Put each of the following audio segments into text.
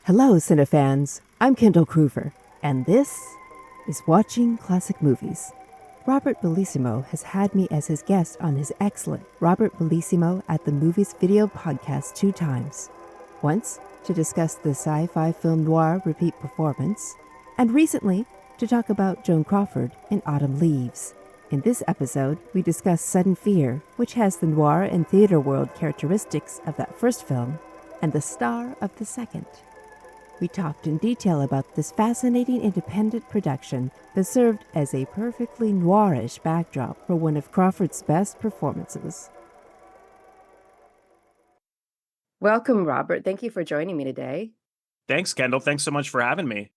Hello, cinefans. I'm Kendall Cruver, and this is Watching Classic Movies. Robert Bellissimo has had me as his guest on his excellent Robert Bellissimo at the Movies video podcast 2 times. Once to discuss the sci-fi film Noir repeat performance, and recently to talk about Joan Crawford in Autumn Leaves. In this episode, we discuss Sudden Fear, which has the noir and theater world characteristics of that first film, and the star of the second. We talked in detail about this fascinating independent production that served as a perfectly noirish backdrop for one of Crawford's best performances. Welcome, Robert. Thank you for joining me today. Thanks, Kendall. Thanks so much for having me.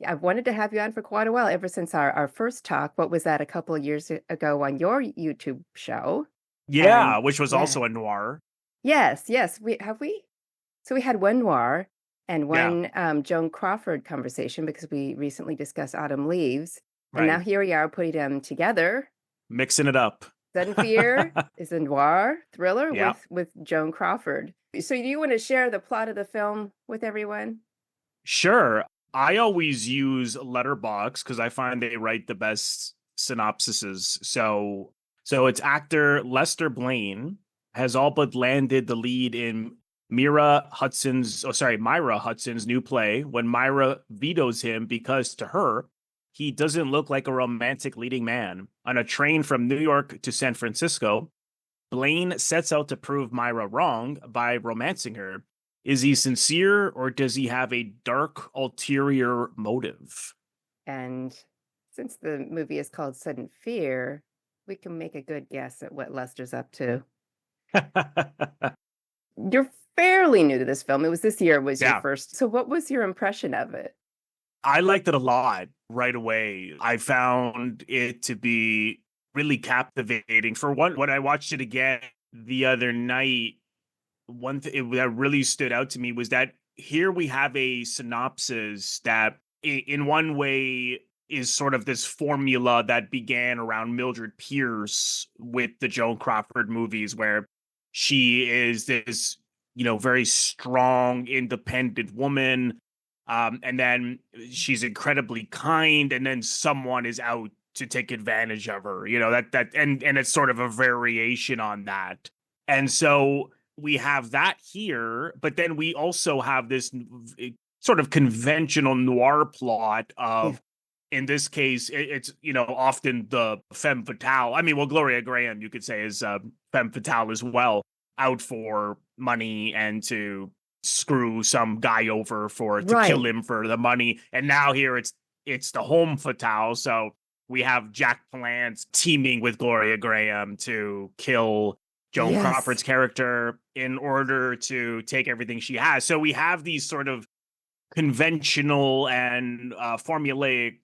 I've wanted to have you on for quite a while, ever since our first talk. What was that, a couple of years ago on your YouTube show? Yeah, which was also a noir. Yes. So we had one noir and one Joan Crawford conversation because we recently discussed Autumn Leaves. And now here we are putting them together. Mixing it up. Sudden Fear is a noir thriller with Joan Crawford. So do you want to share the plot of the film with everyone? Sure. I always use Letterboxd because I find they write the best synopsises. So it's actor Lester Blaine has all but landed the lead in Myra Hudson's new play when Myra vetoes him because to her, he doesn't look like a romantic leading man. On a train from New York to San Francisco, Blaine sets out to prove Myra wrong by romancing her. Is he sincere or does he have a dark ulterior motive? And since the movie is called Sudden Fear, we can make a good guess at what Lester's up to. You're fairly new to this film. It was this year was your first. So what was your impression of it? I liked it a lot right away. I found it to be really captivating. For one, when I watched it again the other night, one thing that really stood out to me was that here we have a synopsis that in one way is sort of this formula that began around Mildred Pierce with the Joan Crawford movies, where she is this, very strong, independent woman. And then she's incredibly kind, and then someone is out to take advantage of her, and it's sort of a variation on that. And so we have that here, but then we also have this sort of conventional noir plot of, in this case, it's, often the femme fatale. I mean, well, Gloria Graham, you could say, is femme fatale as well, out for money and to screw some guy over to kill him for the money. And now here it's the home fatale. So we have Jack Palance teaming with Gloria Graham to kill Joan Crawford's character in order to take everything she has. So we have these sort of conventional and formulaic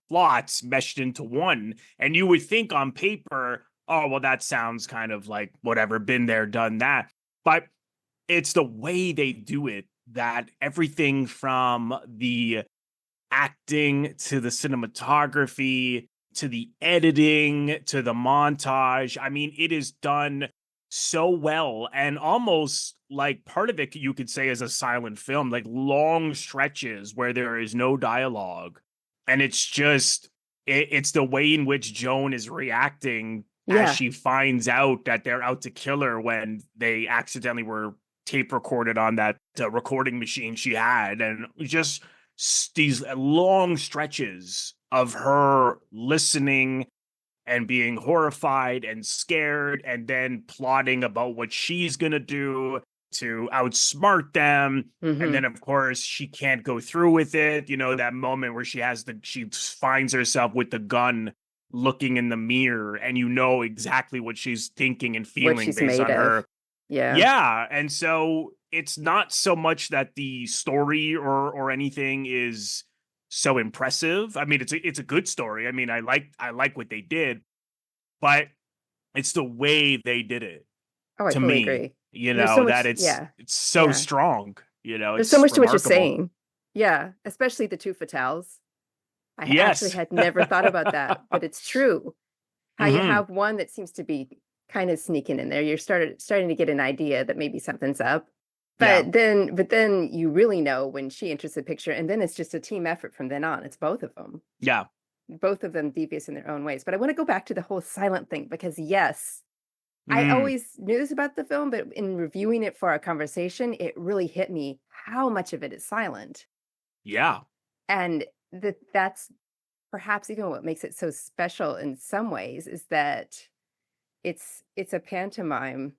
plots meshed into one. And you would think on paper, oh, well, that sounds kind of like whatever, been there, done that. But it's the way they do it that everything from the acting to the cinematography to the editing to the montage, I mean, it is done so well, and almost like part of it you could say is a silent film, like long stretches where there is no dialogue, and it's just it's the way in which Joan is reacting as she finds out that they're out to kill her when they accidentally were tape recorded on that recording machine she had, and just these long stretches of her listening and being horrified and scared, and then plotting about what she's going to do to outsmart them. Mm-hmm. And then, of course, she can't go through with it. That moment where she finds herself with the gun looking in the mirror, and exactly what she's thinking and feeling based on her. Yeah. Yeah. And so it's not so much that the story or anything is so impressive. I mean, it's a good story. I mean, I like what they did, but it's the way they did it. Oh, I totally agree. It's so strong. There's so much to what you're saying. Yeah, especially the two fatales. I actually had never thought about that, but it's true. How you have one that seems to be kind of sneaking in there. You're starting to get an idea that maybe something's up. Yeah. but then you really know when she enters the picture, and then it's just a team effort from then on. It's Yeah. both of them devious in their own ways. But I want to go back to the whole silent thing because yes, I Mm, always knew this about the film, but in reviewing it for our conversation, it really hit me how much of it is silent. yeah. And that's perhaps even what makes it so special in some ways is that it's a pantomime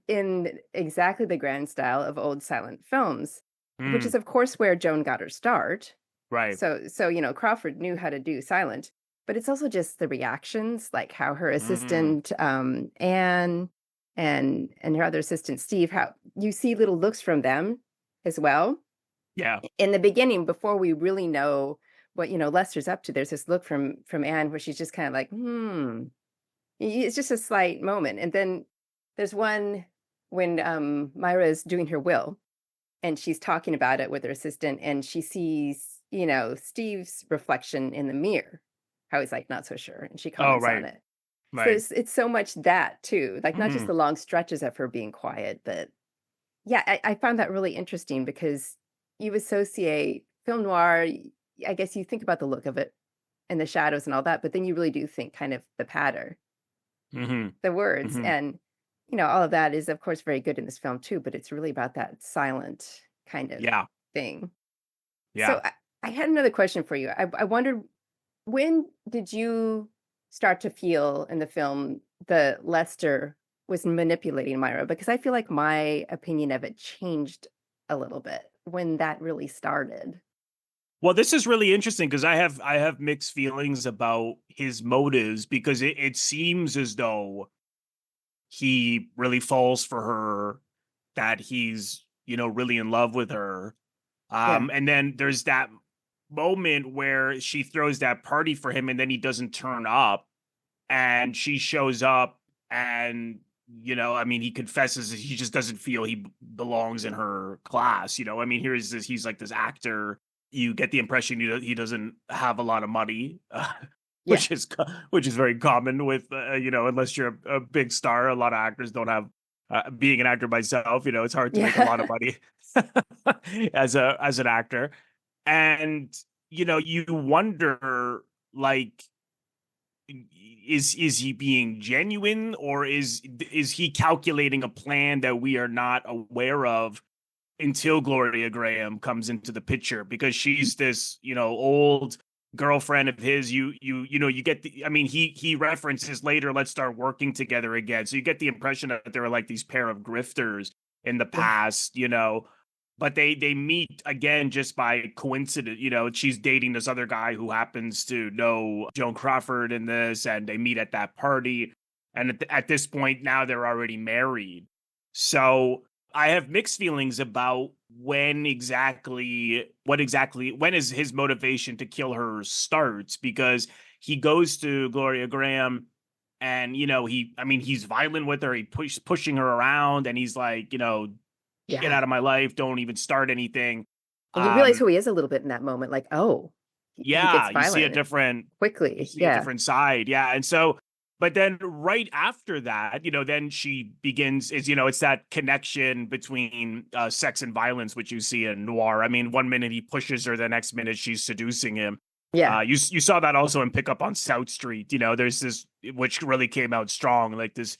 in exactly the grand style of old silent films, which Mm, is of course where Joan got her start. right. So Crawford knew how to do silent, but it's also just the reactions, like how her Mm, assistant Anne and her other assistant Steve, how you see little looks from them as well yeah. in the beginning before we really know what Lester's up to. There's this look from Anne where she's just kind of like, it's just a slight moment. And then there's one when Myra is doing her will and she's talking about it with her assistant and she sees, Steve's reflection in the mirror, how he's like not so sure, and she Oh, comments on right. it. So Right. it's so much that too, like not just Mm, the long stretches of her being quiet, but yeah, I found that really interesting because you associate film noir, I guess you think about the look of it and the shadows and all that, but then you really do think kind of the patter, mm-hmm. the words. Mm-hmm. And, all of that is, of course, very good in this film, too, but it's really about that silent kind of Yeah. thing. Yeah. So I had another question for you. I wondered, when did you start to feel in the film that Lester was manipulating Myra? Because I feel like my opinion of it changed a little bit when that really started. Well, this is really interesting because I have mixed feelings about his motives because it seems as though he really falls for her, that he's, really in love with her. Yeah. And then there's that moment where she throws that party for him and then he doesn't turn up and she shows up and I mean, he confesses that he just doesn't feel he belongs in her class. I mean, he's like this actor. You get the impression he doesn't have a lot of money, Yeah. which is very common with unless you're a big star. A lot of actors don't have. Being an actor myself, it's hard to make a lot of Yeah. money as an actor, and you wonder, like, is he being genuine, or is he calculating a plan that we are not aware of until Gloria Graham comes into the picture, because she's this, old girlfriend of his. You get the, I mean, he references later, let's start working together again. So you get the impression that there are like these pair of grifters in the Yeah. past, but they meet again just by coincidence. She's dating this other guy who happens to know Joan Crawford in this, and they meet at that party. And at this point now they're already married. So I have mixed feelings about when is his motivation to kill her starts, because he goes to Gloria Graham and he's violent with her. He pushing her around and he's like, get Yeah. out of my life, don't even start anything. And you realize Um who he is a little bit in that moment, like, oh, he yeah, gets you see a violent different you quickly. see a Yeah. different side. Yeah. And so, but then right after that, then she begins, it's that connection between sex and violence, which you see in Noir. I mean, one minute he pushes her, the next minute she's seducing him. Yeah. You saw that also in Pick Up on South Street. There's this, which really came out strong, like this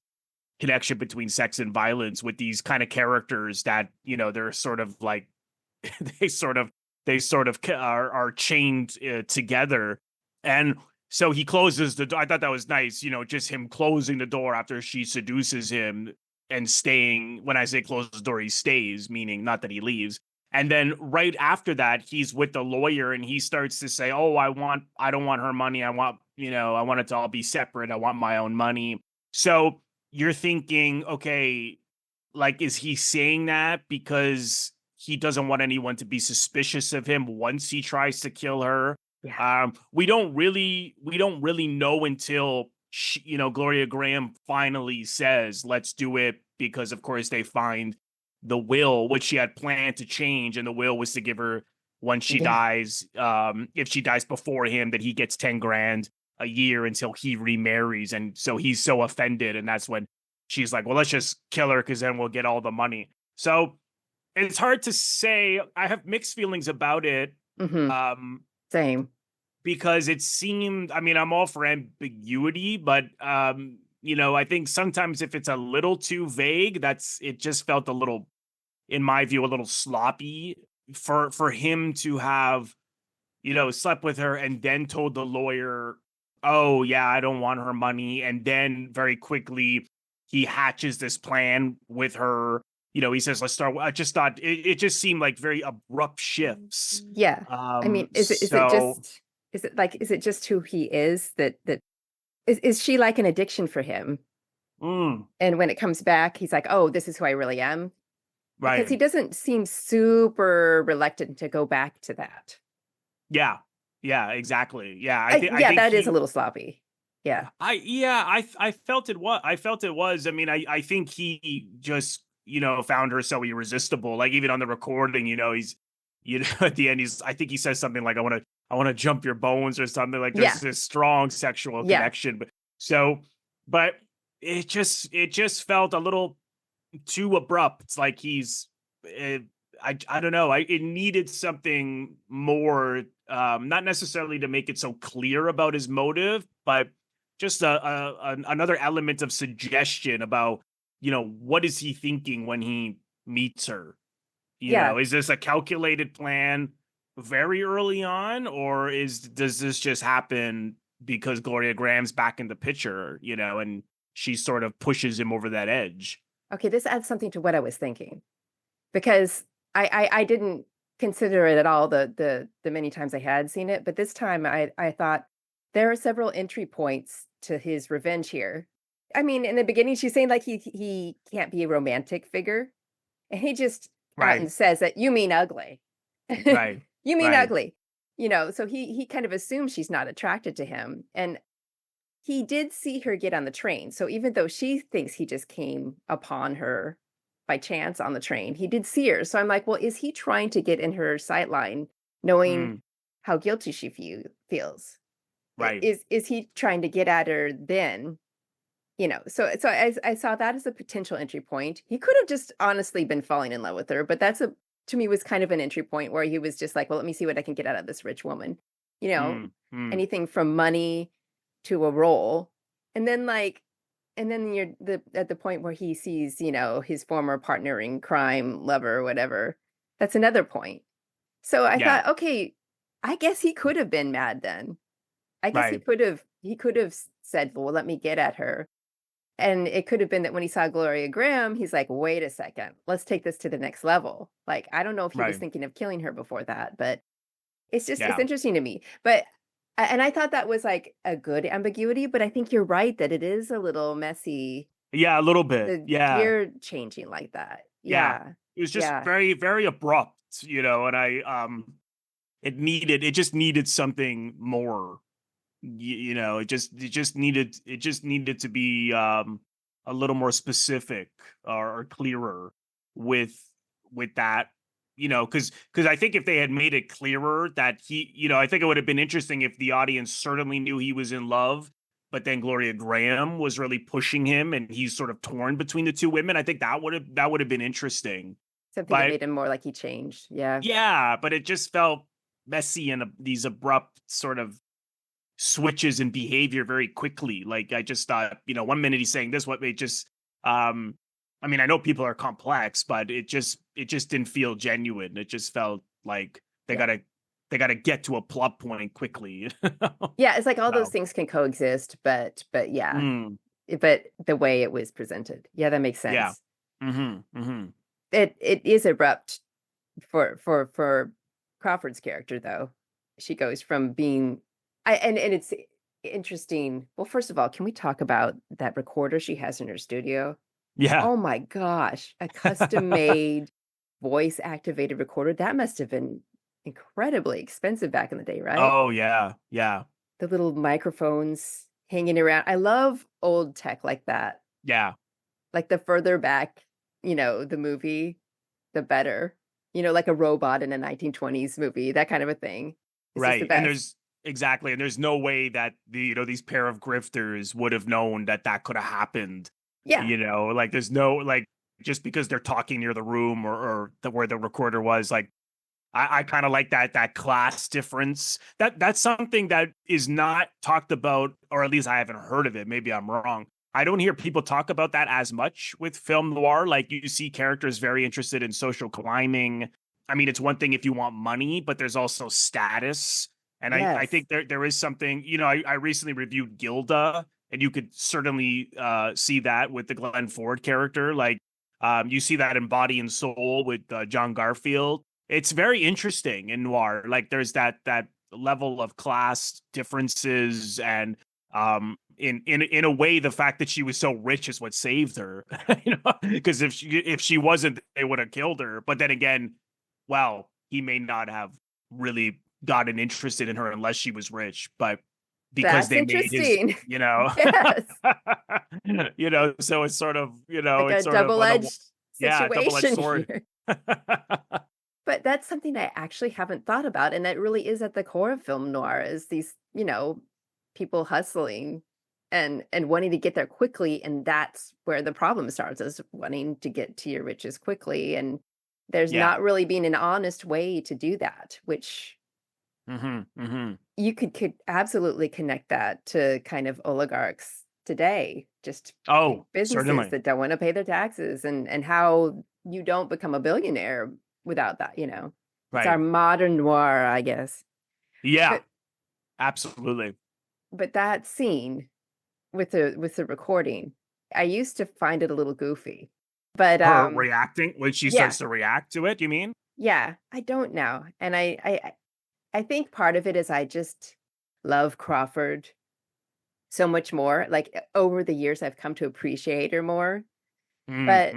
connection between sex and violence with these kind of characters that, they're sort of like, they sort of are chained together. And so he closes the door. I thought that was nice, just him closing the door after she seduces him and staying. When I say close the door, he stays, meaning not that he leaves. And then right after that, he's with the lawyer and he starts to say, oh, I don't want her money. I want it to all be separate. I want my own money. So you're thinking, okay, like, is he saying that because he doesn't want anyone to be suspicious of him once he tries to kill her? Yeah. We don't really know until Gloria Graham finally says, "Let's do it," because of course they find the will, which she had planned to change, and the will was to give her, once she Yeah. dies, if she dies before him, that he gets 10 grand a year until he remarries, and so he's so offended, and that's when she's like, "Well, let's just kill her because then we'll get all the money." So it's hard to say. I have mixed feelings about it. Mm-hmm. Same. Because it seemed, I mean, I'm all for ambiguity, but I think sometimes if it's a little too vague, it just felt a little, in my view, a little sloppy for him to have, slept with her and then told the lawyer, oh yeah, I don't want her money. And then very quickly he hatches this plan with her. He says, let's start. I just thought it just seemed like very abrupt shifts. Yeah. I mean, is it just who he is that is she like an addiction for him? And when it comes back, he's like, oh, this is who I really am. Right. Because he doesn't seem super reluctant to go back to that. Yeah. Yeah, exactly. Yeah. I think that is a little sloppy. Yeah. I felt it was. I mean, I think he just, found her so irresistible. Like even on the recording, he's, at the end, I think he says something like, I want to jump your bones or something. Like there's this strong sexual connection. But it just felt a little too abrupt. It's like I don't know. It needed something more, not necessarily to make it so clear about his motive, but just another element of suggestion about, what is he thinking when he meets her? Is this a calculated plan very early on, or does this just happen because Gloria Graham's back in the picture, and she sort of pushes him over that edge? Okay, this adds something to what I was thinking, because I didn't consider it at all the many times I had seen it, but this time I thought there are several entry points to his revenge here. I mean, in the beginning, she's saying like he can't be a romantic figure, and he just out and says that you mean ugly. Right. You mean ugly. So he kind of assumes she's not attracted to him. And he did see her get on the train. So even though she thinks he just came upon her by chance on the train, he did see her. So I'm like, well, is he trying to get in her sightline, knowing how guilty she feels? Right. Is he trying to get at her then? So I saw that as a potential entry point. He could have just honestly been falling in love with her, but to me was kind of an entry point where he was just like, well, let me see what I can get out of this rich woman. Anything from money to a role. And then you're at the point where he sees, his former partner in crime, lover, whatever. That's another point. So I thought, okay, I guess he could have been mad then. I guess he could have said, well, let me get at her. And it could have been that when he saw Gloria Graham, he's like, wait a second, let's take this to the next level. Like, I don't know if he was thinking of killing her before that, but it's just, it's interesting to me. And I thought that was like a good ambiguity, but I think you're right that it is a little messy. Yeah, a little bit. You're changing like that. Yeah. It was just very, very abrupt, and it just needed something more. It just needed to be a little more specific or clearer with that, because I think if they had made it clearer that he, I think it would have been interesting if the audience certainly knew he was in love, but then Gloria Graham was really pushing him and he's sort of torn between the two women. I think that would have been interesting. Something that made him more like he changed. Yeah, but it just felt messy and these abrupt sort of switches in behavior very quickly. Like I just thought, 1 minute he's saying this, what it just, I mean, I know people are complex, but it just didn't feel genuine. It just felt like they gotta get to a plot point quickly. Yeah, it's like all those things can coexist, but yeah, but the way it was presented, that makes sense. Yeah, mm-hmm. It is abrupt for Crawford's character though. She goes from being and it's interesting. Well, first of all, can we talk about that recorder she has in her studio? Yeah. Oh my gosh, a custom-made voice-activated recorder. That must have been incredibly expensive back in the day, right? Oh yeah, yeah. The little microphones hanging around. I love old tech like that. Yeah. Like the further back, the movie, the better. Like a robot in a 1920s movie, that kind of a thing. Right. And there's no way that these pair of grifters would have known that could have happened. Yeah. Like there's no, like just because they're talking near the room or where the recorder was. Like, I kind of like that class difference. That's something that is not talked about, or at least I haven't heard of it. Maybe I'm wrong. I don't hear people talk about that as much with film noir. Like, you see characters very interested in social climbing. I mean, it's one thing if you want money, but there's also status. And I Yes. think there is something, I recently reviewed Gilda, and you could certainly see that with the Glenn Ford character. Like, you see that in Body and Soul with John Garfield. It's very interesting in noir. Like, there's that level of class differences, and in a way, the fact that she was so rich is what saved her. Because if she wasn't, they would have killed her. But then again, well, he may not have really gotten interested in her unless she was rich. But because That's they made his, interesting. Yes. so it's sort of, Like a it's sort of double-edged double-edged situation sword. here. But that's something I actually haven't thought about. And that really is at the core of film noir, is these, people hustling and wanting to get there quickly. And that's where the problem starts, is wanting to get to your riches quickly. And there's Yeah. not really being an honest way to do that, which you could absolutely connect that to kind of oligarchs today, just Oh, businesses certainly. that don't want to pay their taxes, and how you don't become a billionaire without that. It's Right. our modern noir, I guess. Yeah, But, absolutely. but that scene with the recording, I used to find it a little goofy. But Her reacting when she yeah. starts to react to it, you mean? Yeah, I don't now. And I think part of it is I just love Crawford so much more. Like, over the years, I've come to appreciate her more. But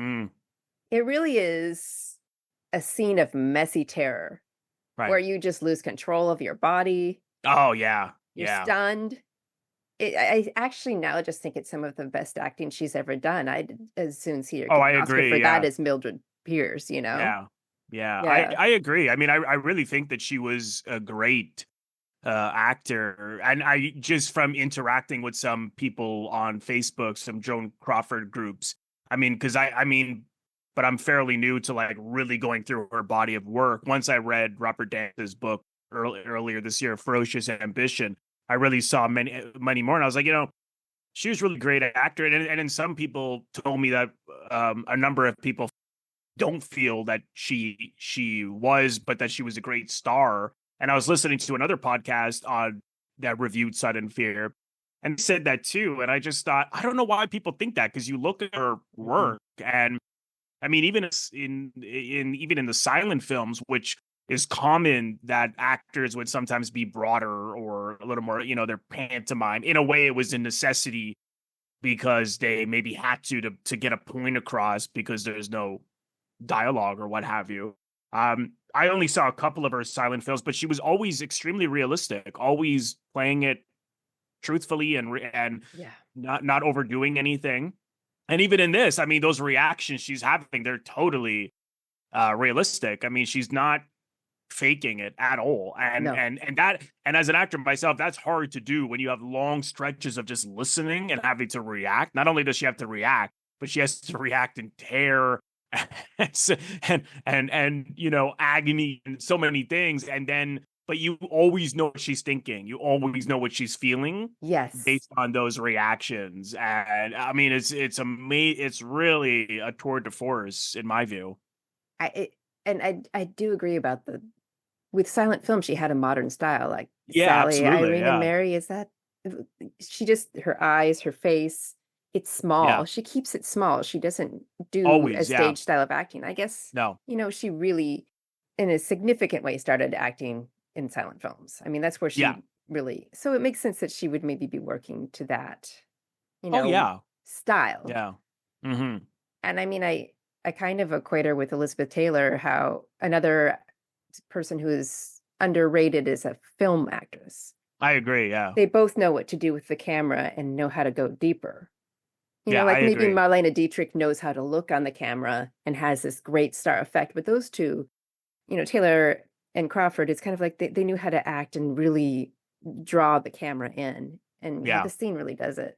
it really is a scene of messy terror, Right. where you just lose control of your body. Oh, yeah. You're Yeah. stunned. I actually now just think it's some of the best acting she's ever done. I'd as soon see her Oh, get I an Oscar agree. for Yeah. that as Mildred Pierce, Yeah. Yeah. I agree. I mean, I really think that she was a great actor. And I just, from interacting with some people on Facebook, some Joan Crawford groups, I mean, because but I'm fairly new to like really going through her body of work. Once I read Robert Dance's book earlier this year, Ferocious Ambition, I really saw many more. And I was like, she was really great actor. And then some people told me that a number of people don't feel that she was, but that she was a great star. And I was listening to another podcast on that reviewed Sudden Fear, and said that too. And I just thought, I don't know why people think that, because you look at her work, and I mean, even in the silent films, which is common, that actors would sometimes be broader or a little more, they're pantomime. In a way, it was a necessity because they maybe had to get a point across, because there's no dialogue or what have you. I only saw a couple of her silent films, but she was always extremely realistic, always playing it truthfully and Yeah. not overdoing anything. And even in this, I mean, those reactions she's having, they're totally realistic. I mean, she's not faking it at all. And No. and as an actor myself, that's hard to do when you have long stretches of just listening and having to react. Not only does she have to react, but she has to react in terror and agony and so many things. And then, but you always know what she's thinking. You always know what she's feeling. Yes. Based on those reactions. And I mean, it's amazing. It's really a tour de force in my view. I do agree about with silent film, she had a modern style, like Yeah, Sally, absolutely. Irene, and Mary. Is that she just, her eyes, her face, it's small. Yeah. She keeps it small. She doesn't do Always, a stage style of acting. I guess, No. She really, in a significant way, started acting in silent films. I mean, that's where she really, so it makes sense that she would maybe be working to that, style. Yeah. Mm-hmm. And I mean, I kind of equate her with Elizabeth Taylor, how another person who is underrated is a film actress. I agree. Yeah. They both know what to do with the camera and know how to go deeper. I maybe agree. Marlene Dietrich knows how to look on the camera and has this great star effect. But those two, Taylor and Crawford, it's kind of like they knew how to act and really draw the camera in. And the scene really does it.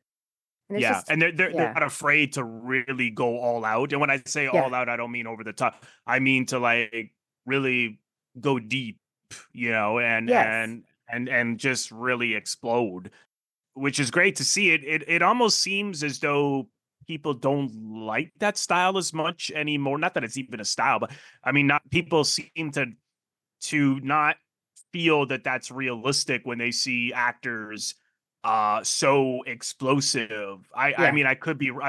And it's Yeah, just, and they're yeah, not afraid to really go all out. And when I say yeah, all out, I don't mean over the top. I mean to like really go deep, and yes, just really explode, which is great to see. It almost seems as though people don't like that style as much anymore. Not that it's even a style, but I mean, not people seem to not feel that that's realistic when they see actors so explosive. I yeah,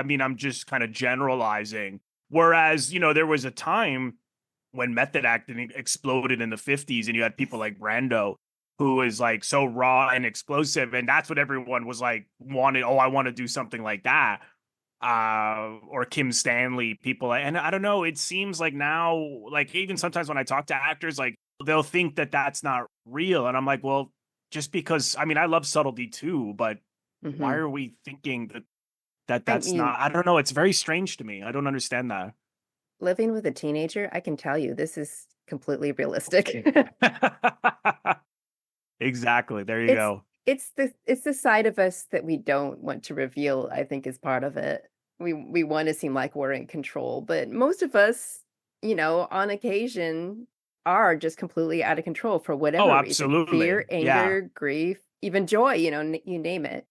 mean, I'm just kind of generalizing. Whereas, there was a time when method acting exploded in the 50s and you had people like Brando who was like so raw and explosive, and that's what everyone was like wanted. Oh, I want to do something like that. Or Kim Stanley, people, and I don't know, it seems like now, like even sometimes when I talk to actors, like they'll think that that's not real, and I'm like, well, just because, I mean, I love subtlety too, but why hmm are we thinking that I that's mean, not? I don't know, it's very strange to me. I don't understand that. living with a teenager, I can tell you this is completely realistic. Exactly, there you It's go. it's the side of us that we don't want to reveal, I think is part of it. We want to seem like we're in control, but most of us, on occasion are just completely out of control for Oh, whatever reason. absolutely, Fear, yeah. anger, grief, even joy, you name it.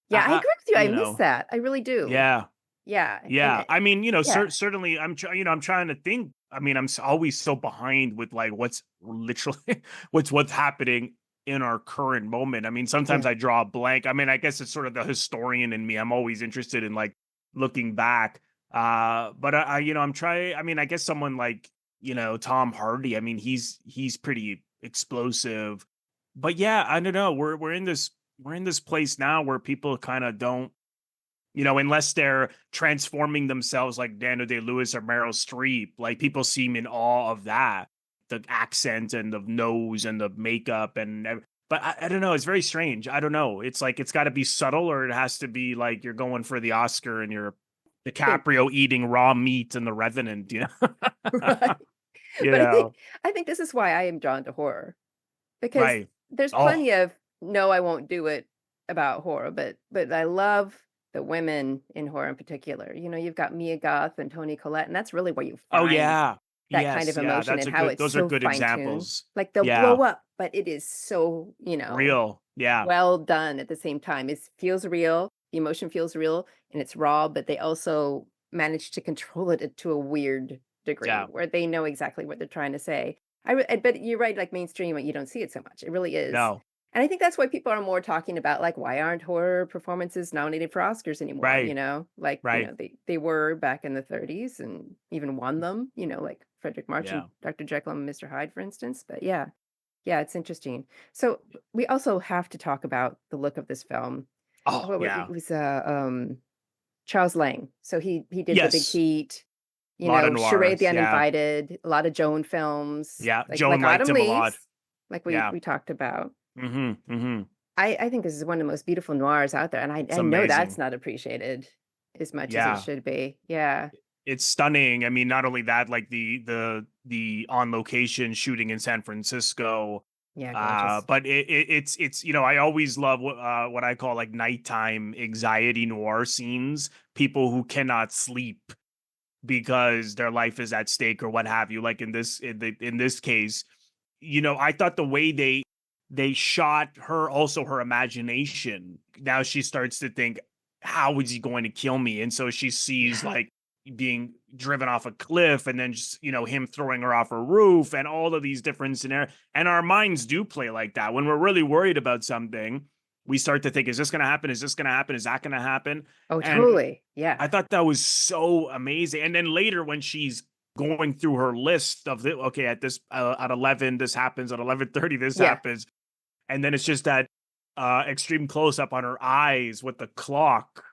Yeah, I agree with you. I You miss know, that. I really do. yeah. Yeah. Yeah, I mean, Yeah. certainly, I'm trying to think. I mean, always so behind with like what's literally what's happening in our current moment. I mean, sometimes Yeah. I draw a blank. I mean, I guess it's sort of the historian in me. I'm always interested in like looking back. But I'm trying. I mean, I guess someone like Tom Hardy. I mean, he's pretty explosive. But yeah, I don't know. We're in this place now where people kind of don't, unless they're transforming themselves like Daniel Day-Lewis or Meryl Streep, like people seem in awe of that, the accent and the nose and the makeup but I don't know. It's very strange. I don't know. It's like it's got to be subtle, or it has to be like you're going for the Oscar and you're Think DiCaprio eating raw meat in The Revenant. right. You But know, I think this is why I am drawn to horror because right? there's Oh, plenty of no, I won't do it about horror, but I love the women in horror in particular. You've got Mia Goth and Toni Collette, and that's really where you oh find yeah, that kind yes, of yeah. emotion and how it's Those are so good fine-tuned. examples. Like they'll Yeah, blow up, but it is so, real. Yeah, well done at the same time. It feels real, the emotion feels real, and it's raw, but they also manage to control it to a weird degree yeah. where they know exactly what they're trying to say. But you're right, like mainstream, you don't see it so much. It really is. No, And I think that's why people are more talking about like why aren't horror performances nominated for Oscars anymore, right, Like, right. they were back in the 30s and even won them, like Frederick March and Yeah. Dr. Jekyll and Mr. Hyde, for instance. But yeah. Yeah, it's interesting. So we also have to talk about the look of this film. Oh, It yeah. was Charles Lang. So he did The Big Yes. Heat, A lot of Charade noir. the Yeah. Uninvited, a lot of Joan films, Yeah. like Joan liked Autumn him a lot. Leaves, like Yeah. we talked about. Mm-hmm. Mm-hmm. I think this is one of the most beautiful noirs out there, and It's I know that's amazing. not appreciated as much as it Yeah. should be. Yeah. It's stunning. I mean, not only that, like the on location shooting in San Francisco. Yeah, gorgeous. But it's I always love what I call like nighttime anxiety noir scenes. People who cannot sleep because their life is at stake or what have you. Like in this case, I thought the way they shot her, also her imagination. Now she starts to think, how is he going to kill me? And so she sees Yeah. like being driven off a cliff, and then just, him throwing her off a roof, and all of these different scenarios. And our minds do play like that. When we're really worried about something, we start to think, is this going to happen? Is this going to happen? Is that going to happen? Oh, And totally. Yeah. I thought that was so amazing. And then later when she's going through her list of okay, at 11 this happens, at 11:30 this Yeah. happens, and then it's just that extreme close up on her eyes with the clock,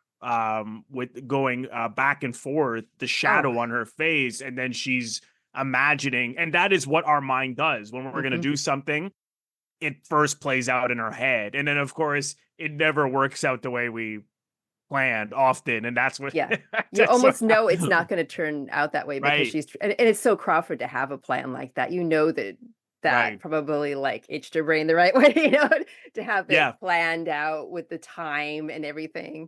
with going back and forth, the Oh. shadow on her face, and then she's imagining. And that is what our mind does when we're going to hmm do something. It first plays out in our head, and then of course it never works out the way we planned often, and that's what Yeah. You that's what almost know it's not going to turn out that way because right, and it's so Crawford to have a plan like that. That right. probably like itched her brain the right way, to have it Yeah, planned out with the time and everything.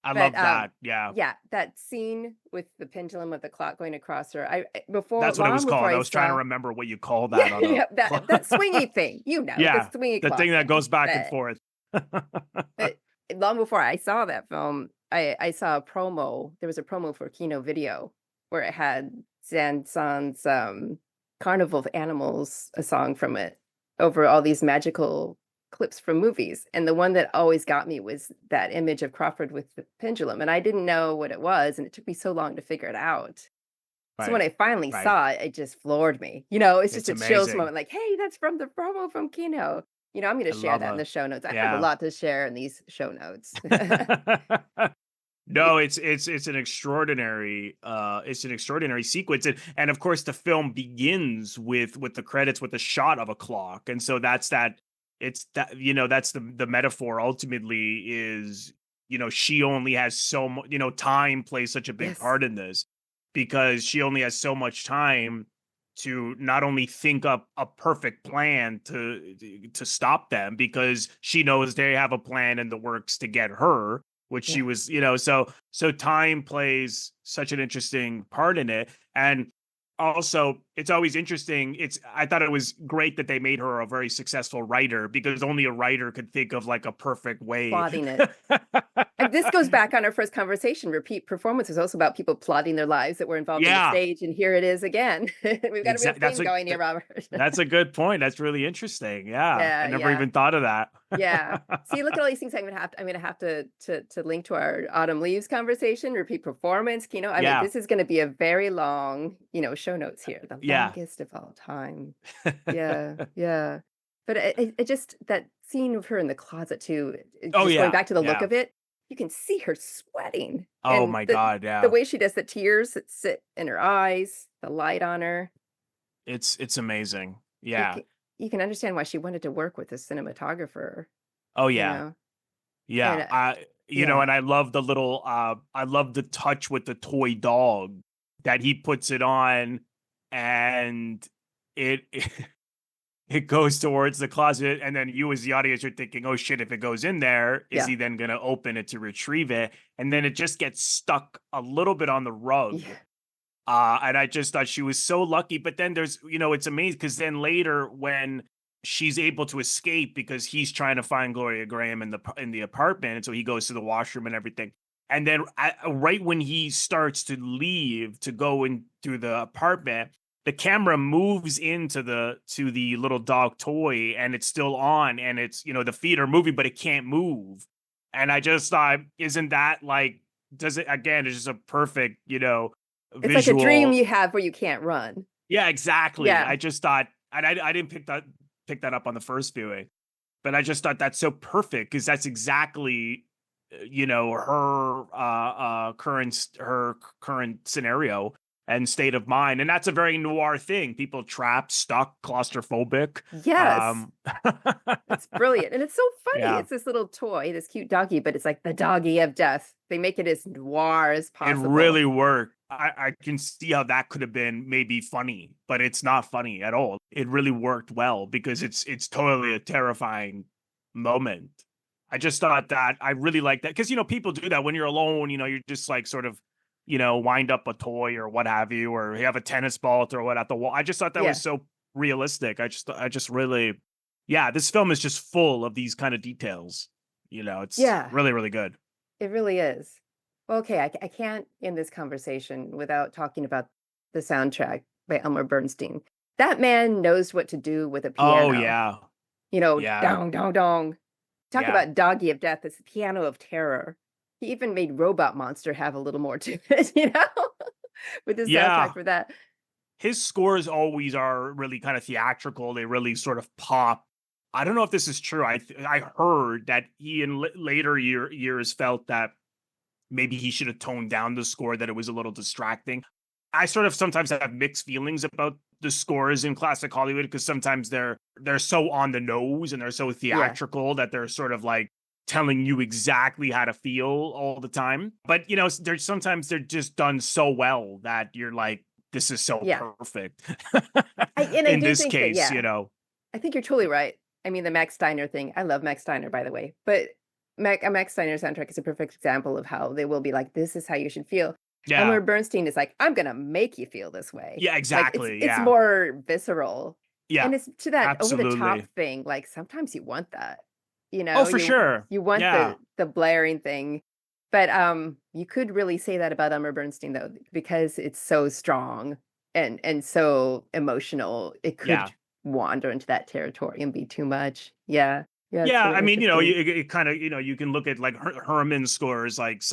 I But love that. Yeah. yeah, that scene with the pendulum of the clock going across her. Before That's what it was long before called. I I was trying to saw remember what you call that yeah, on a yeah, that swingy thing, the yeah, swingy the clock thing that thing. goes back and forth. But long before I saw that film, I saw a promo. There was a promo for Kino Video where it had Sanson's Carnival of Animals, a song from it, over all these magical clips from movies. And the one that always got me was that image of Crawford with the pendulum. And I didn't know what it was, and it took me so long to figure it out. So when Right. I finally Right. saw it, it just floored me. It's just It's a chills amazing. moment, like, hey, that's from the promo from Kino. I'm going to I share love that in it. the show notes. I have a Yeah. lot to share in these show notes. No, it's an extraordinary sequence, and of course the film begins with the credits with the shot of a clock, and so that's that's the metaphor ultimately is she only has so much, time plays such a big Yes. part in this because she only has so much time to not only think up a perfect plan to stop them, because she knows they have a plan in the works to get her, which she Yeah. was, so time plays such an interesting part in it. And also it's always interesting. I thought it was great that they made her a very successful writer, because only a writer could think of like a perfect way. Plotting it. And this goes back on our first conversation. Repeat performance is also about people plotting their lives that were involved in the Yeah. stage. And here it is again. We've got a real theme going here, Robert. That's a good point. That's really interesting. Yeah. Yeah, I never yeah. even thought of that. Yeah. See, look at all these things I'm gonna have to link to our Autumn Leaves conversation, repeat performance, I mean, Yeah. this is gonna be a very long, show notes here. The Yeah. longest of all time. Yeah, yeah. But it just that scene of her in the closet too, Oh, just yeah. going back to the look Yeah. of it, you can see her sweating. Oh And my God. the Yeah. way she does the tears that sit in her eyes, the light on her. It's amazing. You Yeah. can, you can understand why she wanted to work with a cinematographer, Oh you yeah. know? Yeah. And yeah. And I love the little I love the touch with the toy dog that he puts it on, and it it goes towards the closet, and then you as the audience are thinking, oh shit, if it goes in there, is Yeah. he then gonna open it to retrieve it? And then it just gets stuck a little bit on the rug. Yeah. And I just thought she was so lucky. But then there's, it's amazing because then later when she's able to escape, because he's trying to find Gloria Graham in the apartment, and so he goes to the washroom and everything. And then right when he starts to leave to go into the apartment, the camera moves into the little dog toy, and it's still on, and it's, the feet are moving, but it can't move. And I just thought, isn't that like, does it again? It's just a perfect, It's like a dream visual. you have where you can't run. Yeah, exactly. Yeah. I just thought, and I didn't pick that up on the first viewing, but I just thought that's so perfect because that's exactly, her current scenario and state of mind, and that's a very noir thing. People trapped, stuck, claustrophobic. Yes. It's brilliant. And it's so funny. Yeah. It's this little toy, this cute doggy, but it's like the doggy of death. They make it as noir as possible. It really worked. I can see how that could have been maybe funny, but it's not funny at all. It really worked well because it's totally a terrifying moment. I just thought that I really like that because, people do that when you're alone, you're just like sort of, wind up a toy or what have you, or you have a tennis ball, throw it at the wall. I just thought that was so realistic. I just really, this film is just full of these kind of details. It's really, really good. It really is. Well, okay, I can't end this conversation without talking about the soundtrack by Elmer Bernstein. That man knows what to do with a piano. Oh, yeah. Dong, dong, dong. Talk Yeah. about doggy of death, this piano of terror. He even made Robot Monster have a little more to it, with his soundtrack for that. His scores always are really kind of theatrical. They really sort of pop. I don't know if this is true. I heard that he in later years felt that maybe he should have toned down the score, that it was a little distracting. I sort of sometimes have mixed feelings about the scores in classic Hollywood because sometimes they're so on the nose and they're so theatrical that they're sort of like telling you exactly how to feel all the time. But, sometimes they're just done so well that you're like, this is so perfect. In this case, I think you're totally right. I mean, the Max Steiner thing. I love Max Steiner, by the way. But Max Steiner soundtrack is a perfect example of how they will be like, this is how you should feel. Yeah. Elmer Bernstein is like, I'm gonna make you feel this way. Yeah, exactly. Like, it's more visceral. Yeah. And it's to that absolutely. over the top thing. Like sometimes you want that. You know, Oh, for sure. You want the blaring thing. But you could really say that about Elmer Bernstein though, because it's so strong and so emotional. It could wander into that territory and be too much. Yeah. Yeah, I mean, it kind of, you can look at like Herman's scores, like,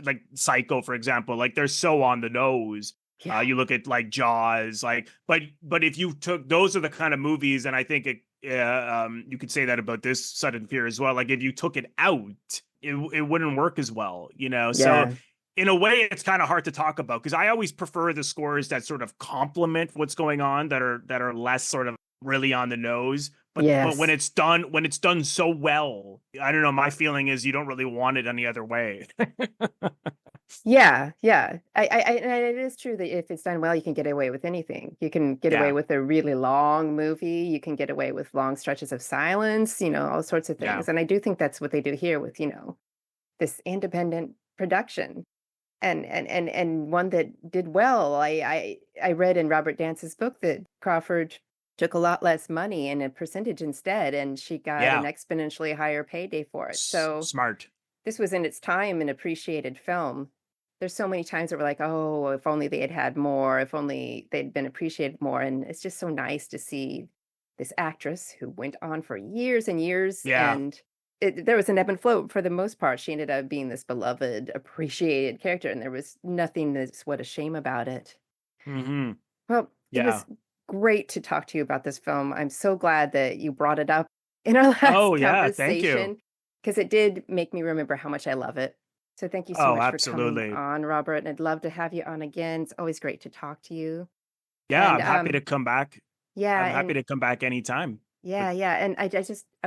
like Psycho, for example, like they're so on the nose. Yeah. You look at like Jaws, like, but if you took, those are the kind of movies, and I think you could say that about this Sudden Fear as well. Like if you took it out, it wouldn't work as well, So in a way, it's kind of hard to talk about because I always prefer the scores that sort of complement what's going on, that are less sort of really on the nose. But when it's done so well, I don't know. My feeling is you don't really want it any other way. Yeah. It is true that if it's done well, you can get away with anything. You can get away with a really long movie. You can get away with long stretches of silence. All sorts of things. Yeah. And I do think that's what they do here with this independent production, and one that did well. I read in Robert Dance's book that Crawford took a lot less money and a percentage instead, and she got an exponentially higher payday for it. So smart. This was in its time an appreciated film. There's so many times that we're like, oh, if only they had had more, if only they'd been appreciated more. And it's just so nice to see this actress who went on for years and years. Yeah. And there was an ebb and flow for the most part. She ended up being this beloved, appreciated character, and there was nothing that's what a shame about it. Mm-hmm. Well, it was great to talk to you about this film. I'm so glad that you brought it up in our last conversation. Thank you. Because it did make me remember how much I love it. So thank you so much for coming on, Robert. And I'd love to have you on again. It's always great to talk to you. Yeah, I'm happy to come back. Yeah. I'm happy to come back anytime. Yeah. And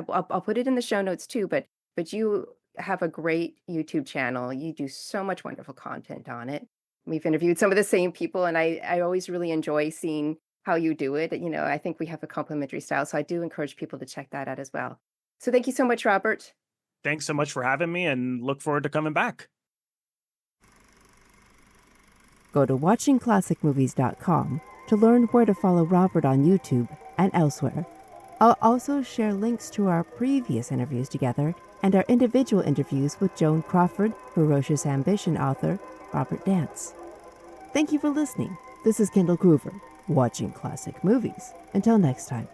I'll put it in the show notes too, but you have a great YouTube channel. You do so much wonderful content on it. We've interviewed some of the same people, and I always really enjoy seeing how you do it. I think we have a complementary style. So I do encourage people to check that out as well. So thank you so much, Robert. Thanks so much for having me, and look forward to coming back. Go to watchingclassicmovies.com to learn where to follow Robert on YouTube and elsewhere. I'll also share links to our previous interviews together and our individual interviews with Joan Crawford, Ferocious Ambition author Robert Dance. Thank you for listening. This is Kendall Groover, watching classic movies. Until next time.